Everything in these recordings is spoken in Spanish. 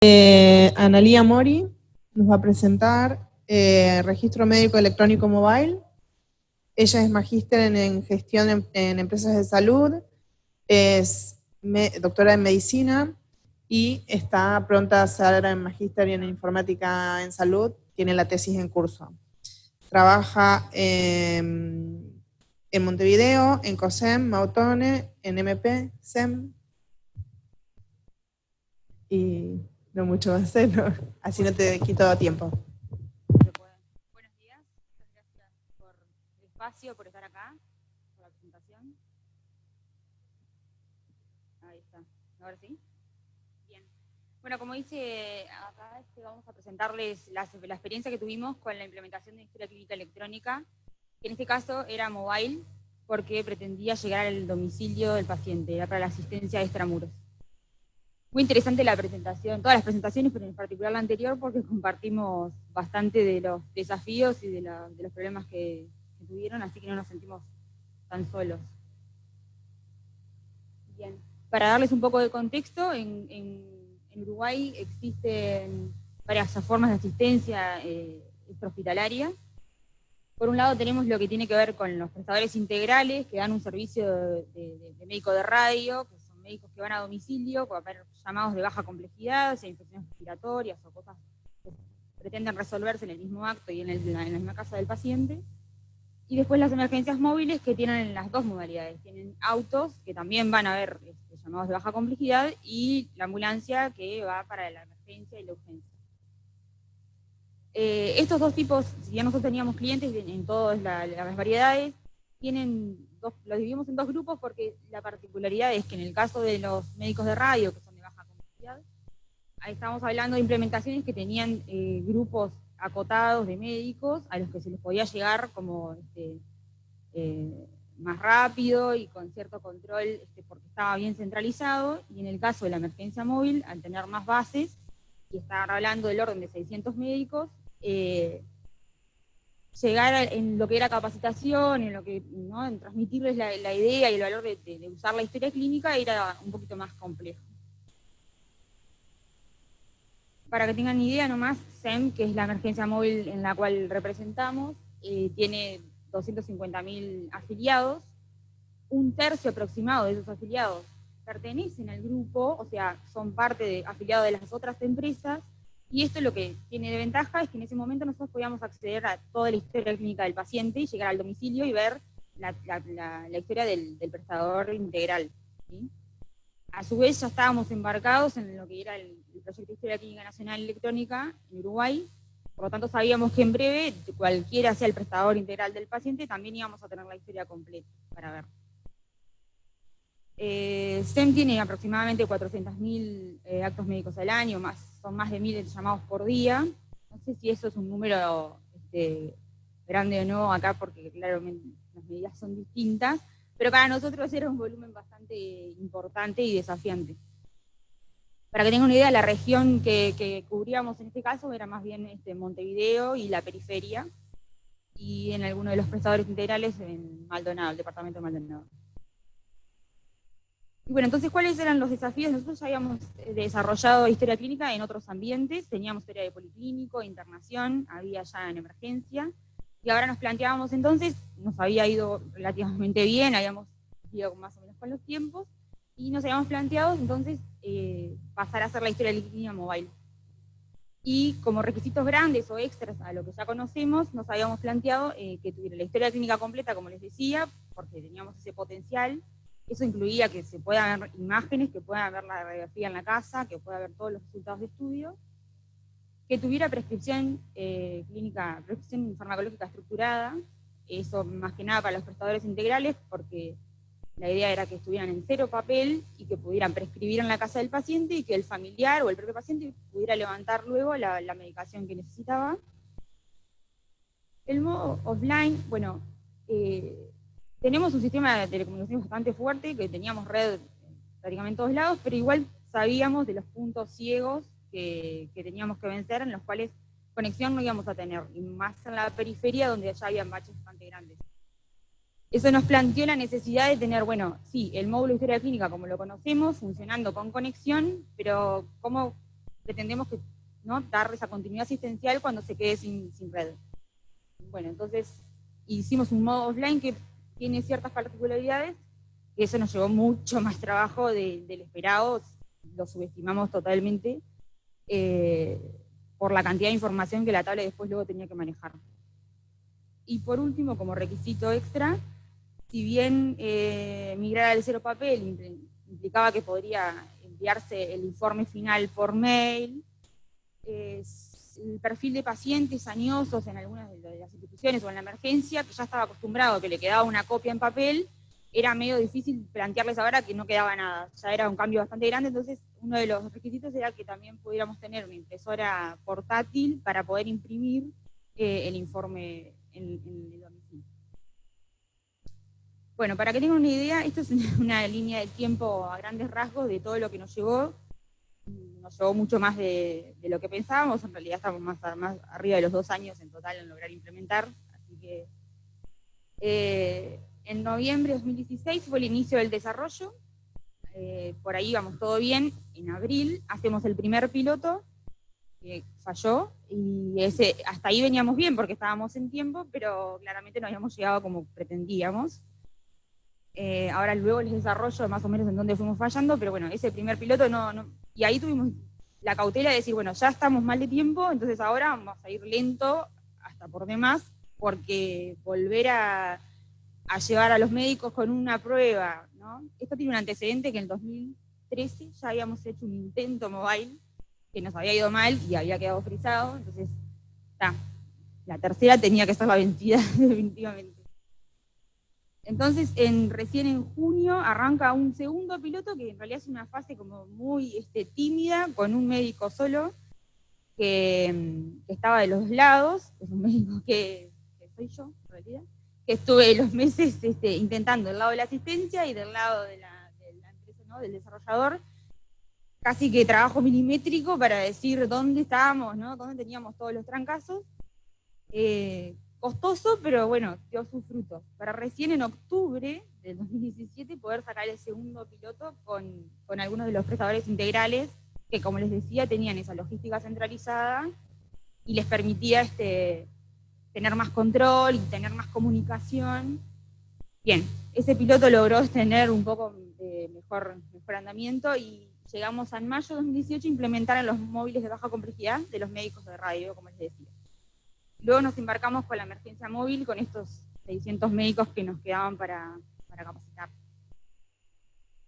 Analía Mori nos va a presentar Registro Médico Electrónico Mobile. Ella es magíster en gestión en empresas de salud, es doctora en medicina y está pronta a ser magíster en informática en salud, tiene la tesis en curso. Trabaja en Montevideo, en COSEM, Mautone, en MP, SEM y no mucho más, ¿no? Así no te quito tiempo. Buenos días, muchas gracias por el espacio, por estar acá, por la presentación. Ahí está, ahora sí. Bien. Bueno, como dice acá, vamos a presentarles la experiencia que tuvimos con la implementación de historia clínica electrónica, que en este caso era mobile, porque pretendía llegar al domicilio del paciente, era para la asistencia extramuros. Muy interesante la presentación, todas las presentaciones, pero en particular la anterior, porque compartimos bastante de los desafíos y de los problemas que tuvieron, así que no nos sentimos tan solos. Bien, para darles un poco de contexto, en Uruguay existen varias formas de asistencia extrahospitalaria. Por un lado tenemos lo que tiene que ver con los prestadores integrales, que dan un servicio de médico de radio, que son médicos que van a domicilio, para ver llamados de baja complejidad, sea infecciones respiratorias o cosas que pretenden resolverse en el mismo acto y en la misma casa del paciente. Y después las emergencias móviles, que tienen las dos modalidades. Tienen autos, que también van a ver llamados de baja complejidad, y la ambulancia, que va para la emergencia y la urgencia. Estos dos tipos, si ya nosotros teníamos clientes en todas las variedades, los dividimos en dos grupos porque la particularidad es que en el caso de los médicos de radio, que son de baja complejidad, ahí estamos hablando de implementaciones que tenían grupos acotados de médicos a los que se les podía llegar como más rápido y con cierto control porque estaba bien centralizado, y en el caso de la emergencia móvil, al tener más bases, y estar hablando del orden de 600 médicos, llegar en lo que era capacitación, en lo que, ¿no?, en transmitirles la idea y el valor de usar la historia clínica era un poquito más complejo. Para que tengan idea nomás, SEM, que es la emergencia móvil en la cual representamos, tiene 250.000 afiliados. Un tercio aproximado de esos afiliados pertenecen al grupo, o sea, son afiliados de las otras empresas, y esto lo que tiene de ventaja es que en ese momento nosotros podíamos acceder a toda la historia clínica del paciente y llegar al domicilio y ver la historia del prestador integral, ¿sí? A su vez ya estábamos embarcados en lo que era el proyecto de Historia Clínica Nacional Electrónica en Uruguay, por lo tanto sabíamos que en breve, cualquiera sea el prestador integral del paciente, también íbamos a tener la historia completa para ver. SEM tiene aproximadamente 400.000 actos médicos al año, son más de 1.000 llamados por día. No sé si eso es un número grande o no acá, porque claramente las medidas son distintas, pero para nosotros era un volumen bastante importante y desafiante. Para que tengan una idea, la región que cubríamos en este caso era más bien Montevideo y la periferia, y en alguno de los prestadores integrales en Maldonado, el departamento de Maldonado. Y bueno, entonces, ¿cuáles eran los desafíos? Nosotros ya habíamos desarrollado historia clínica en otros ambientes, teníamos historia de policlínico, internación, había ya en emergencia, y ahora nos planteábamos entonces, nos había ido relativamente bien, habíamos ido más o menos con los tiempos, y nos habíamos planteado entonces pasar a hacer la historia clínica mobile. Y como requisitos grandes o extras a lo que ya conocemos, nos habíamos planteado que tuviera la historia clínica completa, como les decía, porque teníamos ese potencial. Eso incluía que se puedan ver imágenes, que puedan ver la radiografía en la casa, que pueda ver todos los resultados de estudio, que tuviera prescripción prescripción farmacológica estructurada, eso más que nada para los prestadores integrales, porque la idea era que estuvieran en cero papel y que pudieran prescribir en la casa del paciente y que el familiar o el propio paciente pudiera levantar luego la medicación que necesitaba. El modo offline, bueno, tenemos un sistema de telecomunicaciones bastante fuerte, que teníamos red prácticamente en todos lados, pero igual sabíamos de los puntos ciegos que teníamos que vencer, en los cuales conexión no íbamos a tener, y más en la periferia donde ya había baches bastante grandes. Eso nos planteó la necesidad de tener, bueno, sí, el módulo de historia clínica como lo conocemos, funcionando con conexión, pero ¿cómo pretendemos que, ¿no?, dar esa continuidad asistencial cuando se quede sin red. Bueno, entonces hicimos un modo offline que tiene ciertas particularidades, que eso nos llevó mucho más trabajo del esperado, lo subestimamos totalmente, por la cantidad de información que la tablet después luego tenía que manejar. Y por último, como requisito extra, si bien migrar al cero papel implicaba que podría enviarse el informe final por mail, el perfil de pacientes añosos en algunas de las instituciones o en la emergencia, que ya estaba acostumbrado, que le quedaba una copia en papel, era medio difícil plantearles ahora que no quedaba nada, ya era un cambio bastante grande. Entonces uno de los requisitos era que también pudiéramos tener una impresora portátil para poder imprimir el informe en el domicilio. Bueno, para que tengan una idea, esto es una línea de tiempo a grandes rasgos de todo lo que nos llevó. Nos llevó mucho más de lo que pensábamos, en realidad estamos más arriba de los 2 años en total en lograr implementar, así que en noviembre de 2016 fue el inicio del desarrollo, por ahí vamos todo bien. En abril hacemos el primer piloto, que falló, y hasta ahí veníamos bien porque estábamos en tiempo, pero claramente no habíamos llegado como pretendíamos. Ahora luego les desarrollo más o menos en dónde fuimos fallando, pero bueno, ese primer piloto y ahí tuvimos la cautela de decir, bueno, ya estamos mal de tiempo, entonces ahora vamos a ir lento hasta por demás, porque volver a llevar a los médicos con una prueba, ¿no? Esto tiene un antecedente que en el 2013 ya habíamos hecho un intento mobile, que nos había ido mal y había quedado frisado, entonces, la tercera tenía que ser la vencida definitivamente. Entonces, recién en junio arranca un segundo piloto, que en realidad es una fase como muy tímida, con un médico solo, que estaba de los lados, es un médico que soy yo, en realidad, que estuve los meses intentando del lado de la asistencia y del lado de la empresa, ¿no?, del desarrollador, casi que trabajo milimétrico para decir dónde estábamos, ¿no?, dónde teníamos todos los trancazos. Costoso, pero bueno, dio sus frutos. Para recién en octubre del 2017 poder sacar el segundo piloto con algunos de los prestadores integrales que, como les decía, tenían esa logística centralizada y les permitía tener más control y tener más comunicación. Bien, ese piloto logró tener un poco de mejor andamiento y llegamos en mayo de 2018 a implementar en los móviles de baja complejidad de los médicos de radio, como les decía. Luego nos embarcamos con la emergencia móvil, con estos 600 médicos que nos quedaban para capacitar.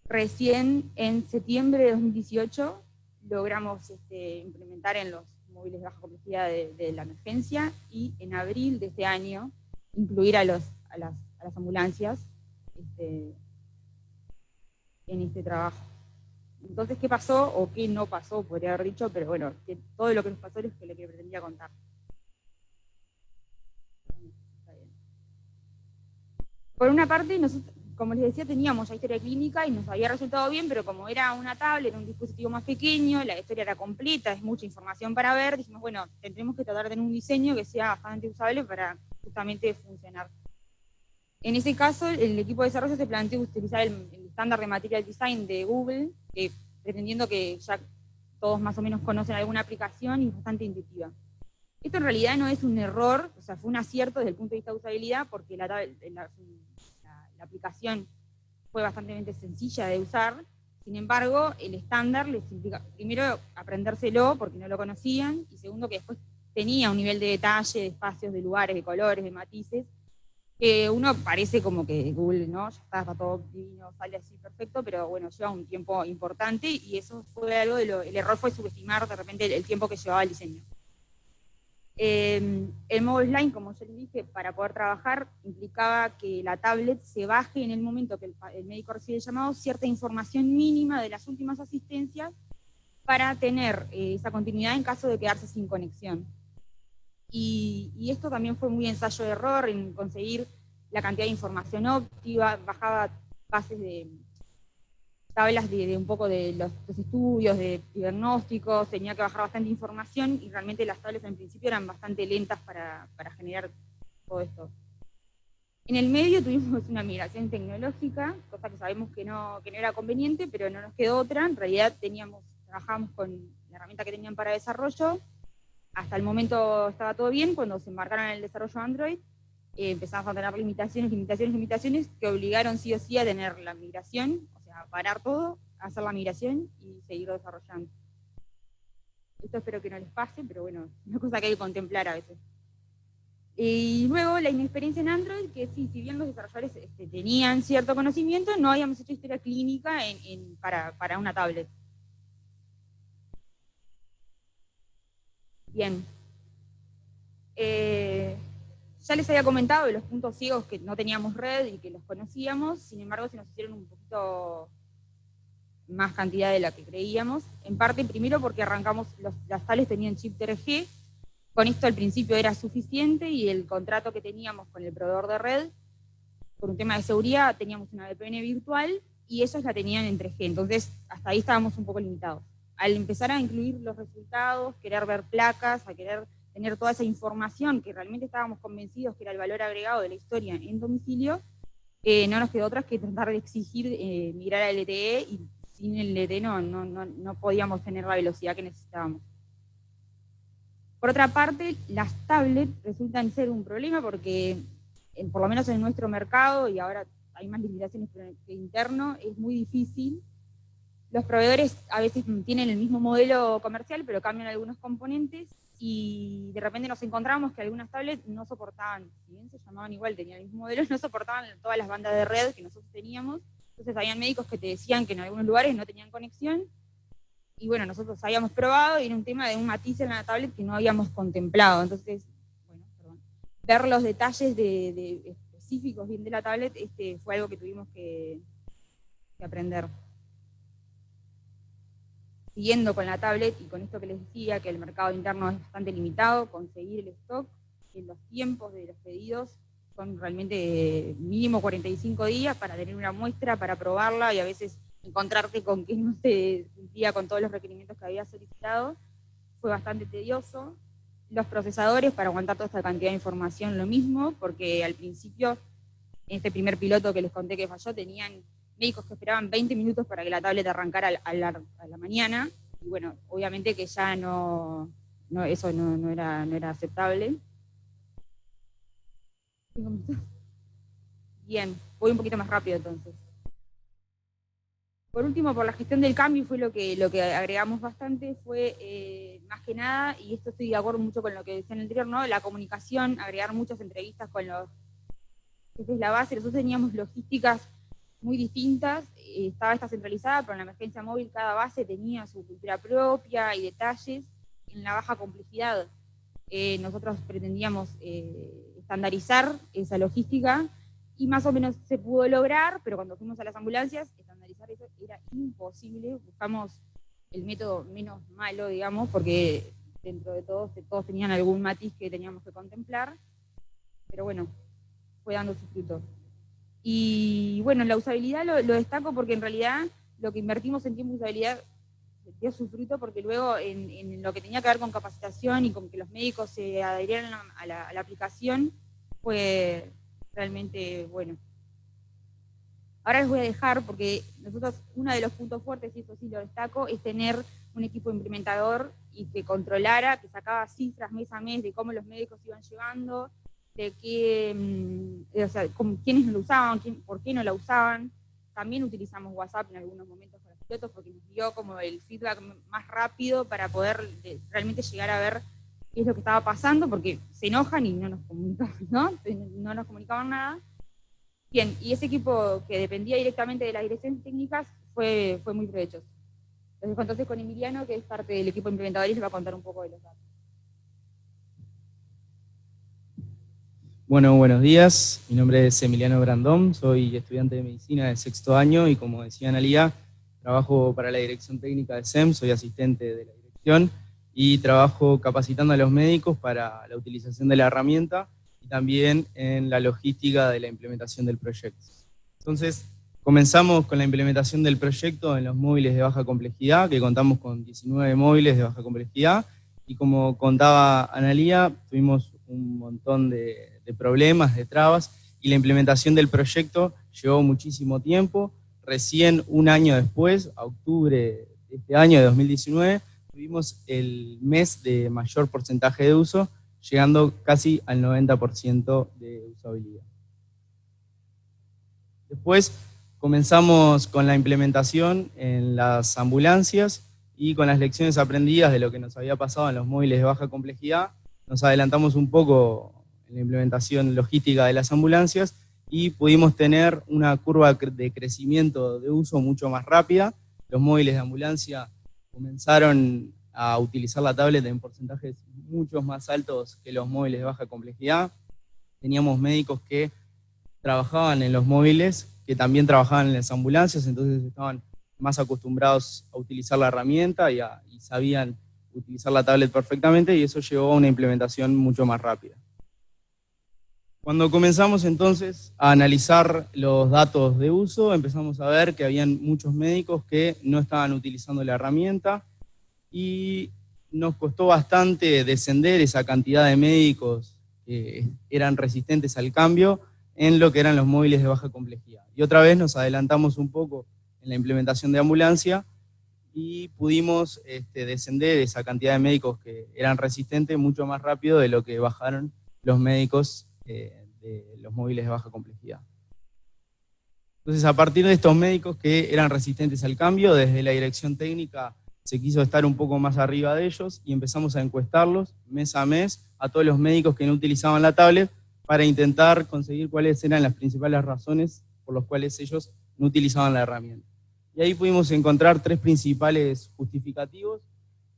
Recién en septiembre de 2018 logramos implementar en los móviles de baja complejidad de la emergencia, y en abril de este año incluir a las ambulancias en este trabajo. Entonces, ¿qué pasó o qué no pasó? Podría haber dicho, pero bueno, todo lo que nos pasó es lo que pretendía contar. Por una parte, nosotros, como les decía, teníamos ya historia clínica y nos había resultado bien, pero como era una tablet, era un dispositivo más pequeño, la historia era completa, es mucha información para ver, dijimos, bueno, tendremos que tratar de tener un diseño que sea bastante usable para justamente funcionar. En ese caso, el equipo de desarrollo se planteó utilizar el estándar de Material Design de Google, que, pretendiendo que ya todos más o menos conocen alguna aplicación, y es bastante intuitiva. Esto en realidad no es un error, o sea, fue un acierto desde el punto de vista de usabilidad, porque la aplicación fue bastante sencilla de usar. Sin embargo, el estándar les implica, primero, aprendérselo porque no lo conocían, y segundo, que después tenía un nivel de detalle, de espacios, de lugares, de colores, de matices, que uno parece como que Google, ¿no?, ya está todo divino, sale así perfecto, pero bueno, lleva un tiempo importante, y eso fue algo el error fue subestimar de repente el tiempo que llevaba el diseño. El modo offline, como yo les dije, para poder trabajar, implicaba que la tablet se baje en el momento que el médico recibe el llamado cierta información mínima de las últimas asistencias para tener esa continuidad en caso de quedarse sin conexión. Y esto también fue muy ensayo de error en conseguir la cantidad de información óptima, bajaba bases de tablas de un poco de los estudios, de diagnósticos, tenía que bajar bastante información, y realmente las tablas en principio eran bastante lentas para generar todo esto. En el medio tuvimos una migración tecnológica, cosa que sabemos que no era conveniente, pero no nos quedó otra. En realidad trabajamos con la herramienta que tenían para desarrollo. Hasta el momento estaba todo bien. Cuando se embarcaron en el desarrollo Android, empezamos a tener limitaciones que obligaron sí o sí a tener la migración, o sea, parar todo, hacer la migración y seguir desarrollando. Esto espero que no les pase, pero bueno, es una cosa que hay que contemplar a veces. Y luego la inexperiencia en Android, que sí, si bien los desarrolladores tenían cierto conocimiento, no habíamos hecho historia clínica para una tablet. Bien. Ya les había comentado de los puntos ciegos que no teníamos red y que los conocíamos, sin embargo se nos hicieron un poquito más cantidad de la que creíamos, en parte primero porque arrancamos, las tablets tenían chip 3G, con esto al principio era suficiente y el contrato que teníamos con el proveedor de red, por un tema de seguridad, teníamos una VPN virtual y ellos la tenían en 3G, entonces hasta ahí estábamos un poco limitados. Al empezar a incluir los resultados, querer ver placas, a querer tener toda esa información que realmente estábamos convencidos que era el valor agregado de la historia en domicilio, no nos quedó otra que tratar de exigir migrar al LTE, y sin el LTE no podíamos tener la velocidad que necesitábamos. Por otra parte, las tablets resultan ser un problema porque, por lo menos en nuestro mercado, y ahora hay más limitaciones que interno, es muy difícil. Los proveedores a veces tienen el mismo modelo comercial, pero cambian algunos componentes, y de repente nos encontramos que algunas tablets no soportaban, si bien se llamaban igual, tenían el mismo modelo, no soportaban todas las bandas de red que nosotros teníamos. Entonces habían médicos que te decían que en algunos lugares no tenían conexión, y bueno, nosotros habíamos probado, y era un tema de un matiz en la tablet que no habíamos contemplado. Entonces, bueno, ver los detalles específicos bien de la tablet fue algo que tuvimos que aprender. Siguiendo con la tablet y con esto que les decía, que el mercado interno es bastante limitado, conseguir el stock, que los tiempos de los pedidos son realmente mínimo 45 días para tener una muestra, para probarla, y a veces encontrarte con que no se cumplía con todos los requerimientos que había solicitado, fue bastante tedioso. Los procesadores, para aguantar toda esta cantidad de información, lo mismo, porque al principio, en este primer piloto que les conté que falló, tenían médicos que esperaban 20 minutos para que la tablet arrancara a la mañana, y bueno, obviamente que ya eso no era aceptable. Bien, voy un poquito más rápido entonces. Por último, por la gestión del cambio, fue lo que agregamos bastante, fue más que nada, y esto estoy de acuerdo mucho con lo que decía en el anterior, ¿no? La comunicación, agregar muchas entrevistas con los jefes de la base. Nosotros teníamos logísticas muy distintas, estaba esta centralizada, pero en la emergencia móvil cada base tenía su cultura propia y detalles en la baja complejidad. Nosotros pretendíamos estandarizar esa logística, y más o menos se pudo lograr, pero cuando fuimos a las ambulancias, estandarizar eso era imposible. Buscamos el método menos malo, digamos, porque dentro de todos tenían algún matiz que teníamos que contemplar, pero bueno, fue dando su fruto. Y bueno, la usabilidad lo destaco porque en realidad lo que invertimos en tiempo de usabilidad dio su fruto, porque luego en lo que tenía que ver con capacitación y con que los médicos se adherieran a la aplicación, fue realmente bueno. Ahora les voy a dejar, porque nosotros, uno de los puntos fuertes, y eso sí lo destaco, es tener un equipo implementador y que controlara, que sacaba cifras mes a mes de cómo los médicos iban llevando, de qué, o sea, quiénes no lo usaban, por qué no la usaban. También utilizamos WhatsApp en algunos momentos para los pilotos, porque nos dio como el feedback más rápido para poder realmente llegar a ver qué es lo que estaba pasando, porque se enojan y no nos comunicaban, ¿no? No nos comunicaban nada. Bien, y ese equipo que dependía directamente de las direcciones técnicas fue muy provechoso. Los dejo entonces con Emiliano, que es parte del equipo implementador, y les va a contar un poco de los datos. Bueno, buenos días. Mi nombre es Emiliano Brandón, soy estudiante de medicina de sexto año y, como decía Analía, trabajo para la dirección técnica de SEM, soy asistente de la dirección y trabajo capacitando a los médicos para la utilización de la herramienta y también en la logística de la implementación del proyecto. Entonces, comenzamos con la implementación del proyecto en los móviles de baja complejidad, que contamos con 19 móviles de baja complejidad, y como contaba Analía, tuvimos un montón de problemas, de trabas, y la implementación del proyecto llevó muchísimo tiempo. Recién un año después, a octubre de este año, de 2019, tuvimos el mes de mayor porcentaje de uso, llegando casi al 90% de usabilidad. Después comenzamos con la implementación en las ambulancias y con las lecciones aprendidas de lo que nos había pasado en los móviles de baja complejidad. Nos adelantamos un poco en la implementación logística de las ambulancias y pudimos tener una curva de crecimiento de uso mucho más rápida. Los móviles de ambulancia comenzaron a utilizar la tablet en porcentajes mucho más altos que los móviles de baja complejidad. Teníamos médicos que trabajaban en los móviles, que también trabajaban en las ambulancias, entonces estaban más acostumbrados a utilizar la herramienta y sabían utilizar la tablet perfectamente, y eso llevó a una implementación mucho más rápida. Cuando comenzamos entonces a analizar los datos de uso, empezamos a ver que habían muchos médicos que no estaban utilizando la herramienta, y nos costó bastante descender esa cantidad de médicos que eran resistentes al cambio en lo que eran los móviles de baja complejidad. Y otra vez nos adelantamos un poco en la implementación de ambulancia y pudimos descender esa cantidad de médicos que eran resistentes mucho más rápido de lo que bajaron los médicos de los móviles de baja complejidad. Entonces, a partir de estos médicos que eran resistentes al cambio, desde la dirección técnica se quiso estar un poco más arriba de ellos y empezamos a encuestarlos mes a mes a todos los médicos que no utilizaban la tablet para intentar conseguir cuáles eran las principales razones por las cuales ellos no utilizaban la herramienta. Y ahí pudimos encontrar tres principales justificativos.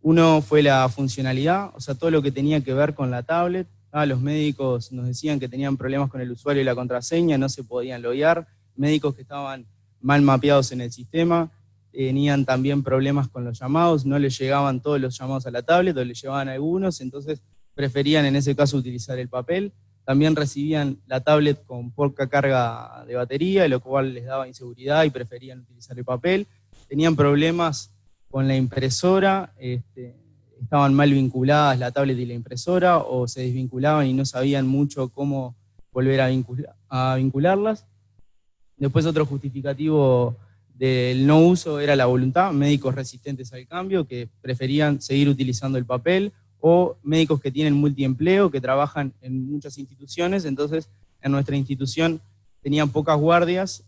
Uno fue la funcionalidad, o sea, todo lo que tenía que ver con la tablet. Los médicos nos decían que tenían problemas con el usuario y la contraseña, no se podían loguear, médicos que estaban mal mapeados en el sistema, tenían también problemas con los llamados, no les llegaban todos los llamados a la tablet, o les llegaban algunos, entonces preferían en ese caso utilizar el papel. También recibían la tablet con poca carga de batería, lo cual les daba inseguridad y preferían utilizar el papel. Tenían problemas con la impresora, estaban mal vinculadas la tablet y la impresora, o se desvinculaban y no sabían mucho cómo volver a vincularlas. Después, otro justificativo del no uso era la voluntad, médicos resistentes al cambio que preferían seguir utilizando el papel, o médicos que tienen multiempleo, que trabajan en muchas instituciones, entonces en nuestra institución tenían pocas guardias,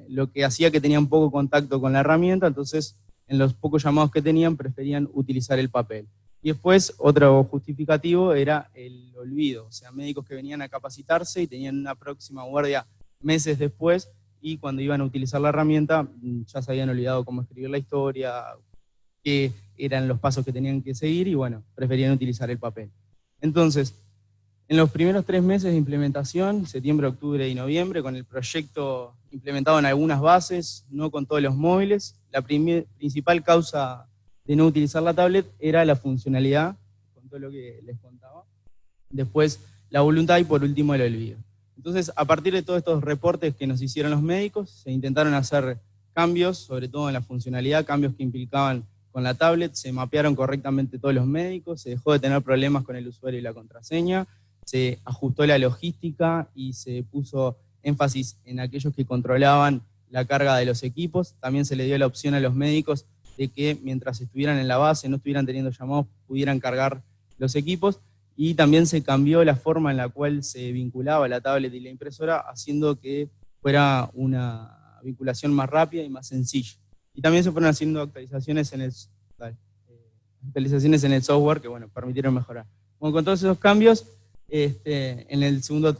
lo que hacía que tenían poco contacto con la herramienta, entonces en los pocos llamados que tenían preferían utilizar el papel. Y después otro justificativo era el olvido, o sea, médicos que venían a capacitarse y tenían una próxima guardia meses después, y cuando iban a utilizar la herramienta ya se habían olvidado cómo escribir la historia, qué eran los pasos que tenían que seguir, y bueno, preferían utilizar el papel. Entonces, en los primeros 3 meses de implementación, septiembre, octubre y noviembre, con el proyecto implementado en algunas bases, no con todos los móviles, la principal causa de no utilizar la tablet era la funcionalidad, con todo lo que les contaba. Después, la voluntad y por último, el olvido. Entonces, a partir de todos estos reportes que nos hicieron los médicos, se intentaron hacer cambios, sobre todo en la funcionalidad, cambios que implicaban con la tablet, se mapearon correctamente todos los médicos, se dejó de tener problemas con el usuario y la contraseña, se ajustó la logística y se puso énfasis en aquellos que controlaban la carga de los equipos. También se le dio la opción a los médicos de que mientras estuvieran en la base, no estuvieran teniendo llamados, pudieran cargar los equipos. Y también se cambió la forma en la cual se vinculaba la tablet y la impresora, haciendo que fuera una vinculación más rápida y más sencilla. Y también se fueron haciendo actualizaciones en el software que, bueno, permitieron mejorar. Bueno, con todos esos cambios, en el segundo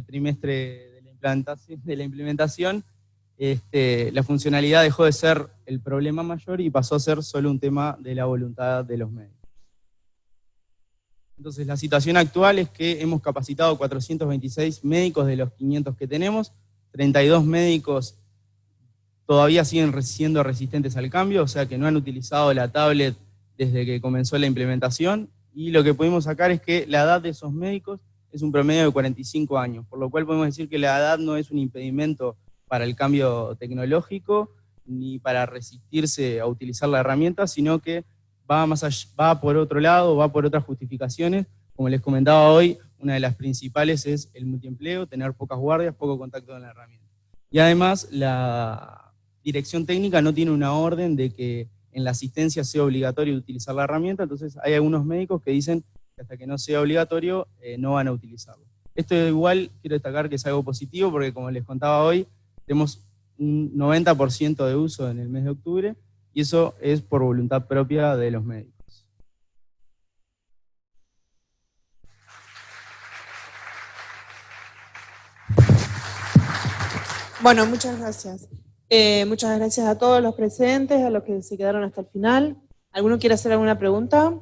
trimestre de la implementación, la funcionalidad dejó de ser el problema mayor y pasó a ser solo un tema de la voluntad de los médicos. Entonces, la situación actual es que hemos capacitado 426 médicos de los 500 que tenemos, 32 médicos todavía siguen siendo resistentes al cambio, o sea que no han utilizado la tablet desde que comenzó la implementación, y lo que pudimos sacar es que la edad de esos médicos es un promedio de 45 años, por lo cual podemos decir que la edad no es un impedimento para el cambio tecnológico, ni para resistirse a utilizar la herramienta, sino que va más allá, va por otro lado, va por otras justificaciones. Como les comentaba hoy, una de las principales es el multiempleo, tener pocas guardias, poco contacto con la herramienta. Y además, la dirección técnica no tiene una orden de que en la asistencia sea obligatorio utilizar la herramienta, entonces hay algunos médicos que dicen que hasta que no sea obligatorio no van a utilizarlo. Esto igual quiero destacar que es algo positivo porque como les contaba hoy, tenemos un 90% de uso en el mes de octubre y eso es por voluntad propia de los médicos. Bueno, muchas gracias. Muchas gracias a todos los presentes, a los que se quedaron hasta el final. ¿Alguno quiere hacer alguna pregunta?